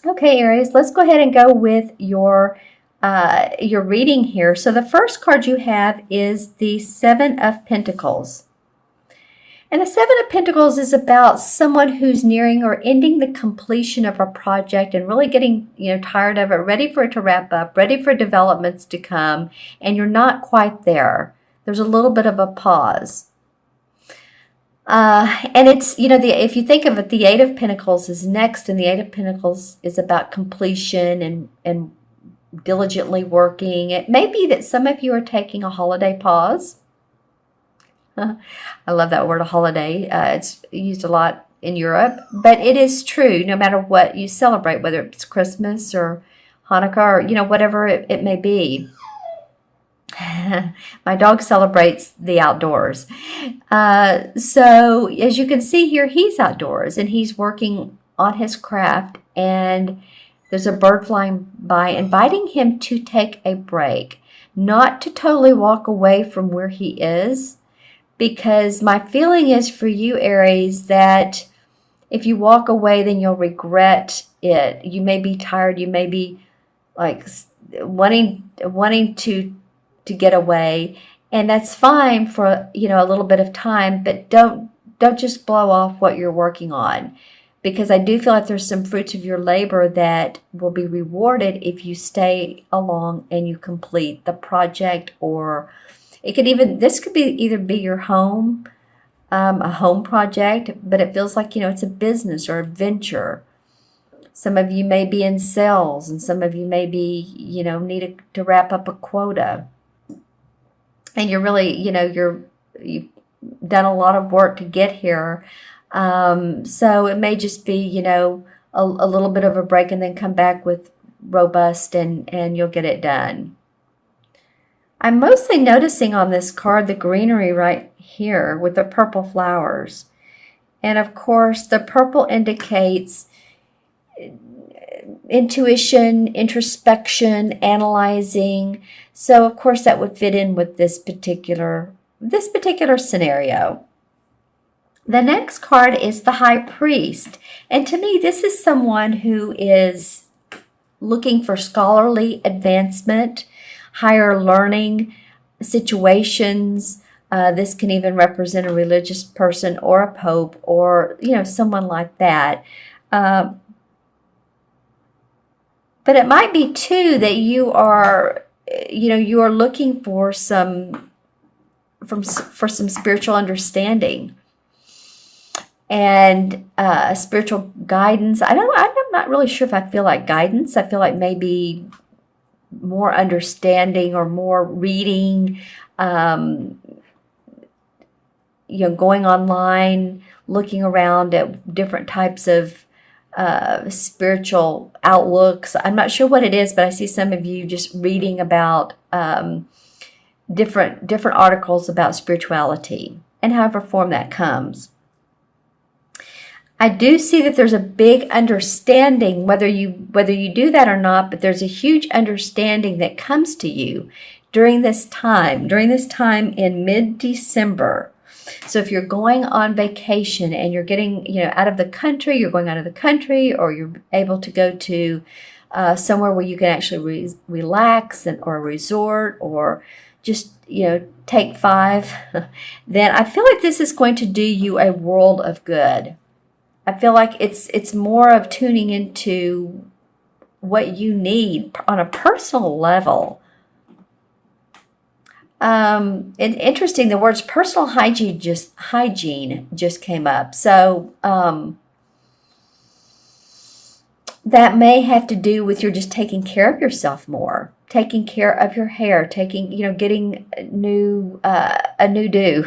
Okay, Aries, let's go ahead and go with your reading here. So the first card you have is the Seven of Pentacles. And the Seven of Pentacles is about someone who's nearing or ending the completion of a project and really getting, tired of it, ready for it to wrap up, ready for developments to come, and you're not quite there. There's a little bit of a pause. And it's, if you think of it, the Eight of Pentacles is next, and the Eight of Pentacles is about completion and diligently working. It may be that some of you are taking a holiday pause. I love that word, a holiday. It's used a lot in Europe, but it is true no matter what you celebrate, whether it's Christmas or Hanukkah or, whatever it may be. My dog celebrates the outdoors. So as you can see here, he's outdoors and he's working on his craft, and there's a bird flying by inviting him to take a break, not to totally walk away from where he is, because my feeling is for you, Aries, that if you walk away, then you'll regret it. You may be tired. You may be like wanting to get away, and that's fine for a little bit of time, but don't just blow off what you're working on, because I do feel like there's some fruits of your labor that will be rewarded if you stay along and you complete the project. Or this could be either be your home, a home project, but it feels like it's a business or a venture. Some of you may be in sales, and some of you may be need to wrap up a quota. And you're really, you've done a lot of work to get here. So it may just be, a little bit of a break and then come back with robust, and you'll get it done. I'm mostly noticing on this card the greenery right here with the purple flowers. And of course, the purple indicates intuition, introspection, analyzing. So of course that would fit in with this particular scenario. The next card is the High Priest. And to me, this is someone who is looking for scholarly advancement, higher learning situations. This can even represent a religious person or a pope or, someone like that. But it might be too that you are looking for some spiritual understanding and spiritual guidance. I'm not really sure if I feel like guidance. I feel like maybe more understanding or more reading, going online, looking around at different types of spiritual outlooks. I'm not sure what it is, but I see some of you just reading about different articles about spirituality and however form that comes. I do see that there's a big understanding, whether you do that or not, but there's a huge understanding that comes to you during this time in mid-December. So if you're going on vacation and you're getting, out of the country, you're going out of the country, or you're able to go to somewhere where you can actually relax or a resort, or just, take 5, then I feel like this is going to do you a world of good. I feel like it's more of tuning into what you need on a personal level. And interesting, the words personal hygiene just came up. So that may have to do with you're just taking care of yourself more, taking care of your hair, getting a new do,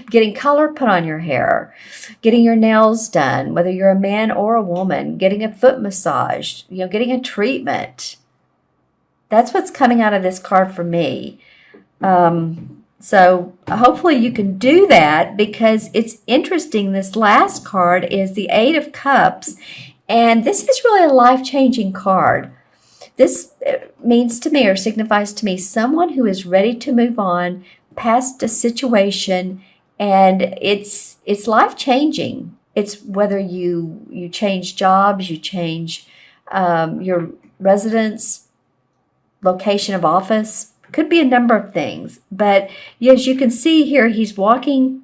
getting color put on your hair, getting your nails done, whether you're a man or a woman, getting a foot massage, getting a treatment. That's what's coming out of this card for me. So hopefully you can do that, because it's interesting. This last card is the Eight of Cups, and this is really a life-changing card. This means to me, or signifies to me, someone who is ready to move on past a situation, and it's life-changing. It's whether you change jobs, you change your residence, location of office. Could be a number of things. But as you can see here, he's walking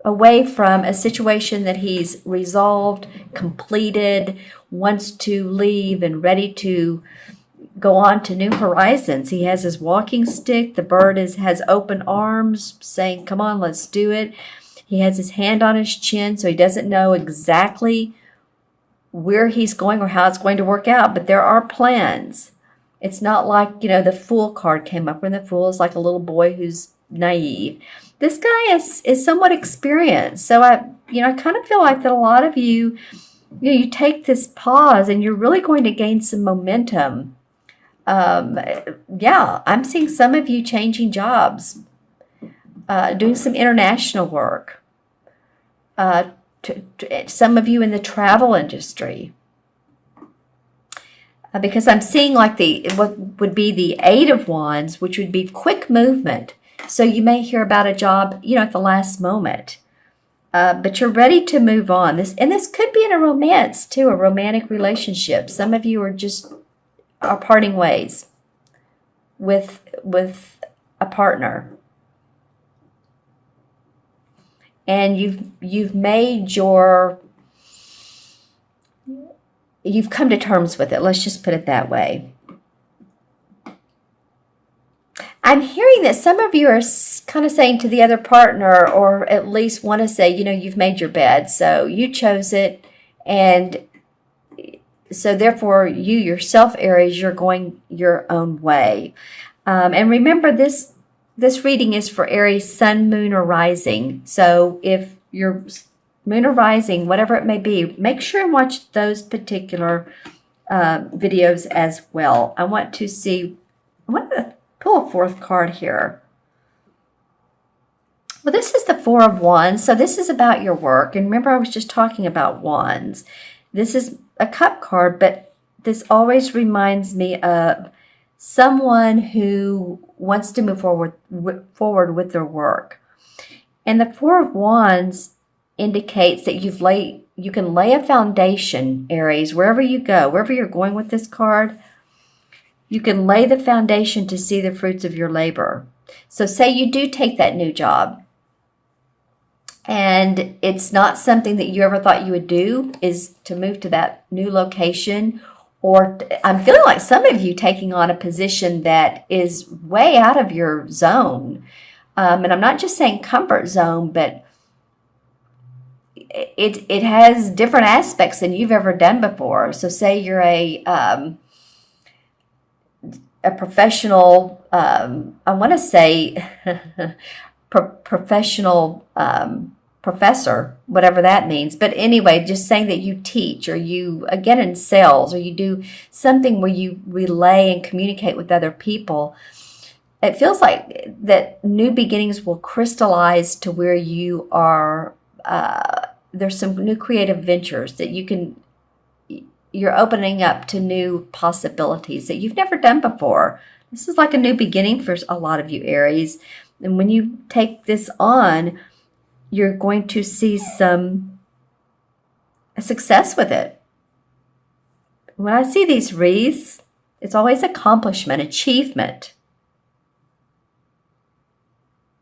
away from a situation that he's resolved, completed, wants to leave, and ready to go on to new horizons. He has his walking stick. The bird has open arms saying, come on, let's do it. He has his hand on his chin, so he doesn't know exactly where he's going or how it's going to work out, but there are plans. It's not like, the Fool card came up, and the Fool is like a little boy who's naive. This guy is somewhat experienced. So I kind of feel like that a lot of you, you take this pause and you're really going to gain some momentum. I'm seeing some of you changing jobs, doing some international work. Some of you in the travel industry. Because I'm seeing like what would be the Eight of Wands, which would be quick movement. So you may hear about a job, at the last moment. But you're ready to move on. This could be in a romance too, a romantic relationship. Some of you are parting ways with a partner. And you've come to terms with it. Let's just put it that way. I'm hearing that some of you are kind of saying to the other partner, or at least want to say, you've made your bed, so you chose it, and so therefore you yourself, Aries, you're going your own way. And remember, this reading is for Aries sun, moon, or rising. So if your moon or rising, whatever it may be, make sure and watch those particular videos as well. I want to pull a fourth card here. Well, this is the Four of Wands. So this is about your work. And remember, I was just talking about wands. This is a cup card, but this always reminds me of someone who wants to move forward with their work. And the Four of Wands indicates that you can lay a foundation, Aries, wherever you go, wherever you're going with this card. You can lay the foundation to see the fruits of your labor. So say you do take that new job, and it's not something that you ever thought you would do, is to move to that new location. Or I'm feeling like some of you taking on a position that is way out of your zone. And I'm not just saying comfort zone, but it has different aspects than you've ever done before. So say you're a professional, I want to say professional professor, whatever that means. But anyway, just saying that you teach, or you, again, in sales, or you do something where you relay and communicate with other people. It feels like that new beginnings will crystallize to where you are, there's some new creative ventures that you're opening up to new possibilities that you've never done before. This is like a new beginning for a lot of you, Aries. And when you take this on, you're going to see some success with it. When I see these wreaths, it's always accomplishment, achievement.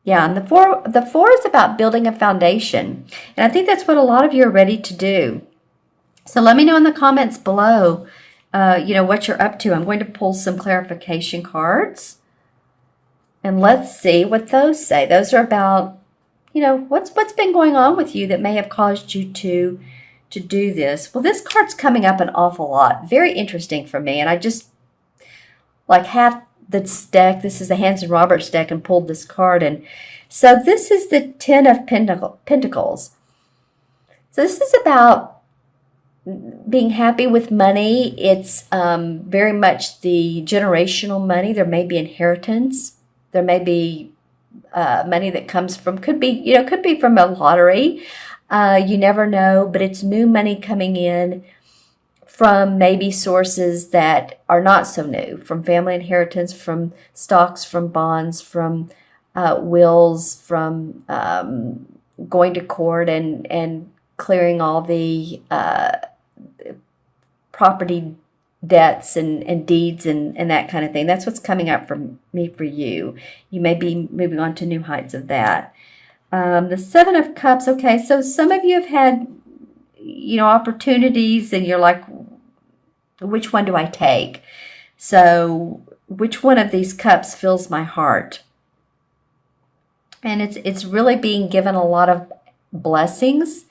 Yeah, and the four is about building a foundation. And I think that's what a lot of you are ready to do. So let me know in the comments below, what you're up to. I'm going to pull some clarification cards. And let's see what those say. Those are about, what's been going on with you that may have caused you to do this. Well, this card's coming up an awful lot. Very interesting for me. And I just, like, half this deck, this is the Hanson Roberts deck, and pulled this card. And so this is the Ten of Pentacles. So this is about being happy with money. It's very much the generational money. There may be inheritance. There may be money that comes from, could be from a lottery. You never know, but it's new money coming in from maybe sources that are not so new, from family inheritance, from stocks, from bonds, from wills, from going to court and clearing all the property debts and deeds and that kind of thing. That's what's coming up for me for you. You may be moving on to new heights of that. The Seven of Cups. Okay, so some of you have had, opportunities, and you're like, which one do I take? So which one of these cups fills my heart? And it's really being given a lot of blessings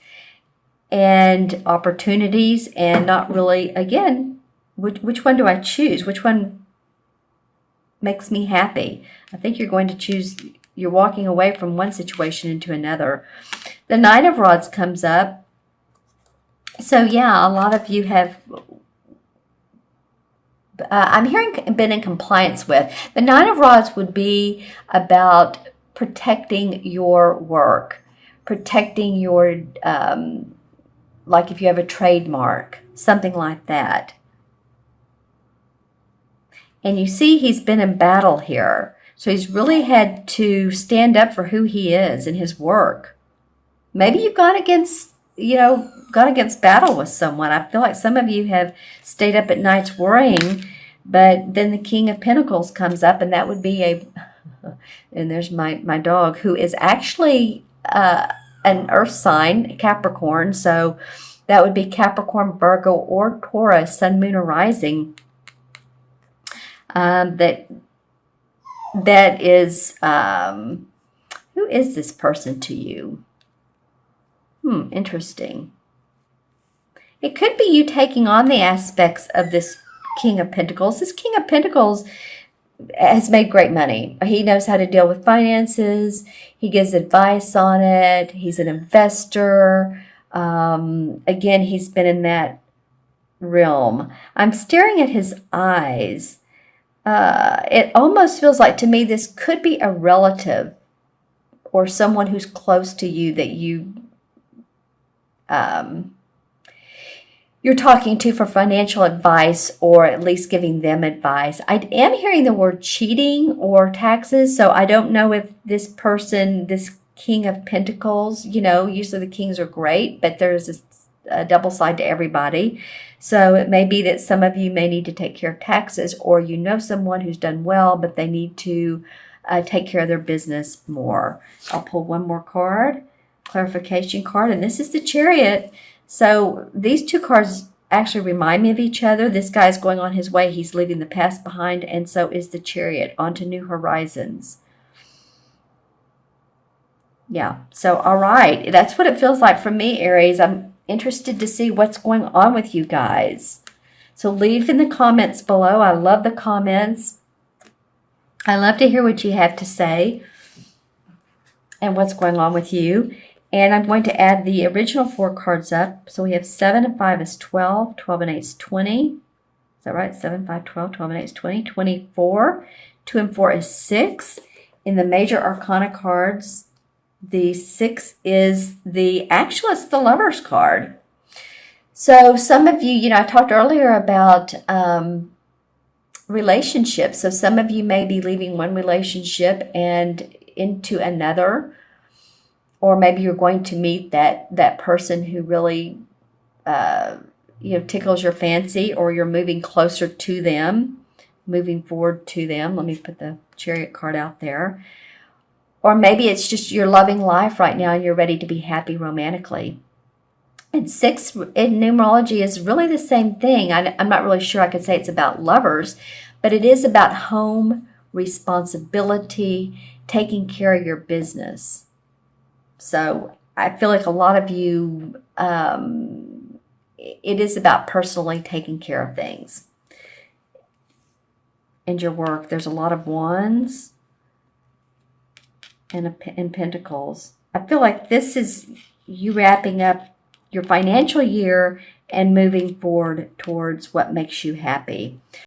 and opportunities, and not really, again, which one do I choose? Which one makes me happy? I think you're going to choose, you're walking away from one situation into another. The Knight of Rods comes up. So yeah, a lot of you have, I'm hearing, been in compliance with. The Nine of Rods would be about protecting your work, protecting your, like if you have a trademark, something like that. And you see he's been in battle here. So he's really had to stand up for who he is and his work. Maybe you've gone against battle with someone. I feel like some of you have stayed up at nights worrying, but then the King of Pentacles comes up, and that would be and there's my dog, who is actually an earth sign, Capricorn. So that would be Capricorn, Virgo, or Taurus, Sun, Moon, or Rising. That is, who is this person to you? Interesting. It could be you taking on the aspects of this King of Pentacles. This King of Pentacles has made great money. He knows how to deal with finances. He gives advice on it. He's an investor. Again, he's been in that realm. I'm staring at his eyes. It almost feels like to me this could be a relative or someone who's close to you that you're talking to for financial advice, or at least giving them advice. I am hearing the word cheating or taxes, so I don't know if this person, this King of Pentacles, usually the kings are great, but there's a double side to everybody. So it may be that some of you may need to take care of taxes, or someone who's done well, but they need to take care of their business more. I'll pull one more card, clarification card, and this is the Chariot. So these two cards actually remind me of each other. This guy's going on his way. He's leaving the past behind, and so is the Chariot, onto new horizons. Yeah, so all right. That's what it feels like for me, Aries. I'm interested to see what's going on with you guys. So leave in the comments below. I love the comments. I love to hear what you have to say and what's going on with you. And I'm going to add the original 4 cards up. So we have 7 and 5 is 12, 12 and 8 is 20. Is that right? 7, 5, 12, 12 and 8 is 20, 24. 2 and 4 is 6. In the major arcana cards, the 6 is the Lover's card. So some of you, I talked earlier about relationships. So some of you may be leaving one relationship and into another. Or maybe you're going to meet that person who really, tickles your fancy, or you're moving closer to them, moving forward to them. Let me put the Chariot card out there. Or maybe it's just you're loving life right now and you're ready to be happy romantically. And 6 in numerology is really the same thing. I'm not really sure I could say it's about lovers, but it is about home, responsibility, taking care of your business. So I feel like a lot of you, it is about personally taking care of things. And your work, there's a lot of Wands and Pentacles. I feel like this is you wrapping up your financial year and moving forward towards what makes you happy.